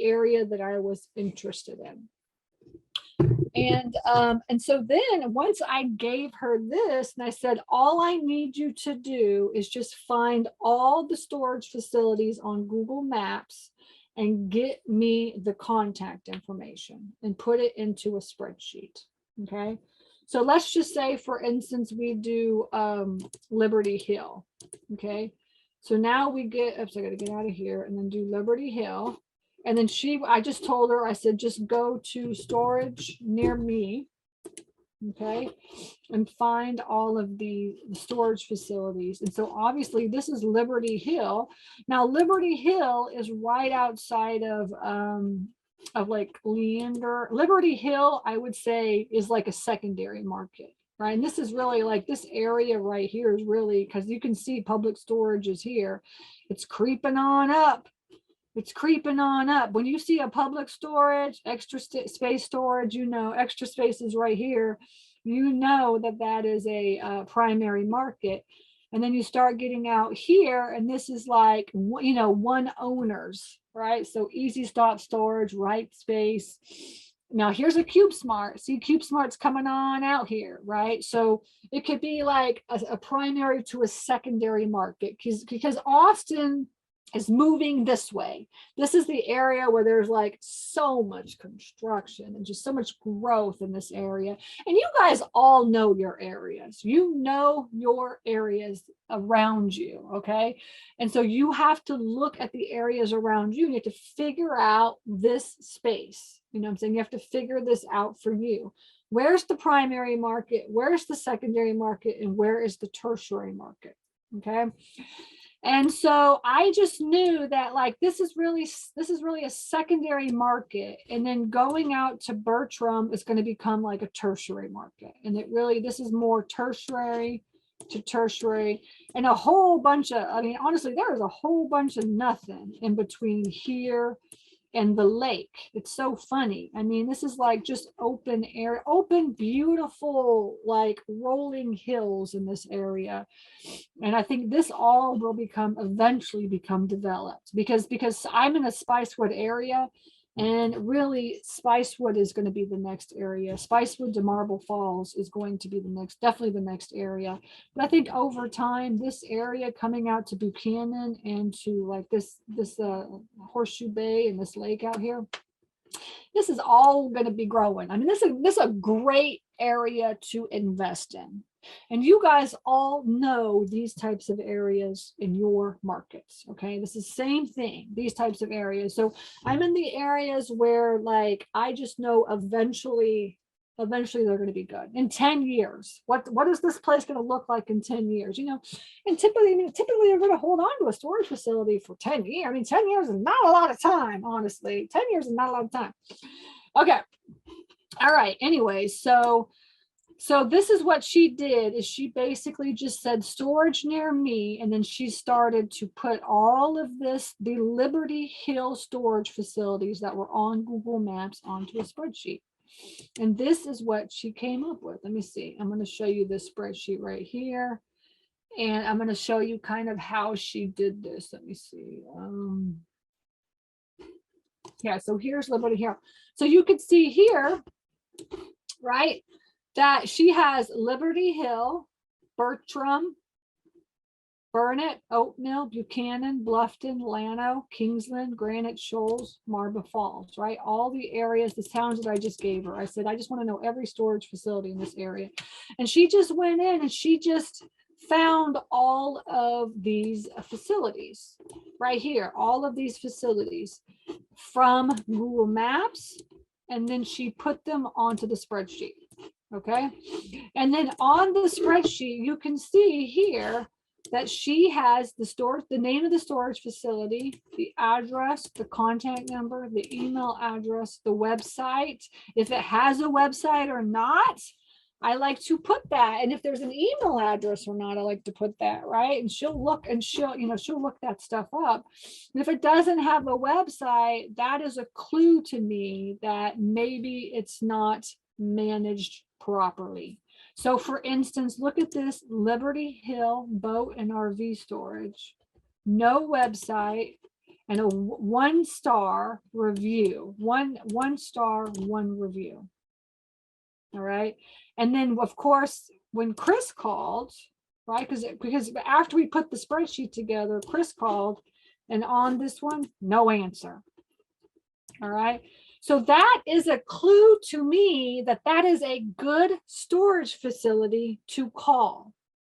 area that I was interested in. And so then once I gave her this and I said, all I need you to do is just find all the storage facilities on Google Maps and get me the contact information and put it into a spreadsheet. Okay. So let's just say, for instance, we do Liberty Hill. Okay. So now we get, oops, I got to get out of here and then do Liberty Hill. And then I just told her, I said, just go to storage near me, okay, and find all of the storage facilities. And so obviously this is Liberty Hill. Now Liberty Hill is right outside of like Leander. Liberty Hill, I would say, is like a secondary market. Right. And this is really like this area right here is really, because you can see public storage is here. It's creeping on up. It's creeping on up. When you see a public storage, extra space storage, you know, extra space is right here. You know that that is a primary market. And then you start getting out here, and this is like, you know, one owners, right? So easy stop storage, right space. Now here's a CubeSmart. See, CubeSmart's coming on out here, right? So it could be like a primary to a secondary market, because Austin is moving this way. This is the area where there's like so much construction and just so much growth in this area. And you guys all know your areas. You know your areas around you, okay? And so you have to look at the areas around you. You have to figure out this space. You know what I'm saying? You have to figure this out for you. Where's the primary market? Where's the secondary market? And where is the tertiary market? Okay. And so I just knew that like this is really a secondary market, and then going out to Bertram is going to become like a tertiary market. And this is more tertiary to tertiary, and a whole bunch of, I mean, honestly, there is a whole bunch of nothing in between here and the lake. It's so funny. I mean, this is like just open air, open, beautiful, like rolling hills in this area. And I think this all will eventually become developed, because I'm in a Spicewood area, and really Spicewood is going to be the next area. Spicewood to Marble Falls is going to be definitely the next area. But I think over time, this area coming out to Buchanan and to like this Horseshoe Bay and this lake out here, this is all going to be growing. I mean, this is a great area to invest in. And you guys all know these types of areas in your markets. Okay, this is the same thing, these types of areas. So I'm in the areas where like I just know eventually they're going to be good in 10 years. What is this place going to look like in 10 years? You know, and typically they're going to hold on to a storage facility for 10 years. I mean, 10 years is not a lot of time, honestly. 10 years is not a lot of time. Okay. All right. Anyway, so this is what she did, is she basically just said storage near me. And then she started to put all of this, the Liberty Hill storage facilities that were on Google Maps, onto a spreadsheet. And this is what she came up with. Let me see. I'm going to show you this spreadsheet right here. And I'm going to show you kind of how she did this. Let me see. Yeah, so here's Liberty Hill. So you could see here, right, that she has Liberty Hill, Bertram, Burnett, Oatmill, Buchanan, Bluffton, Llano, Kingsland, Granite Shoals, Marble Falls, right? All the areas, the towns that I just gave her. I said, I just want to know every storage facility in this area. And she just went in and she just found all of these facilities right here, all of these facilities from Google Maps. And then she put them onto the spreadsheet. Okay. And then on the spreadsheet, you can see here that she has the name of the storage facility, the address, the contact number, the email address, the website, if it has a website or not. I like to put that. And if there's an email address or not, I like to put that, right? And she'll look and she'll look that stuff up. And if it doesn't have a website, that is a clue to me that maybe it's not managed properly. So for instance, look at this Liberty Hill boat and RV storage, no website. and a 1-star review. One star, 1 review. All right. And then of course, when Chris called, right? Because after we put the spreadsheet together, Chris called, and on this one, no answer. All right. So that is a clue to me that that is a good storage facility to call.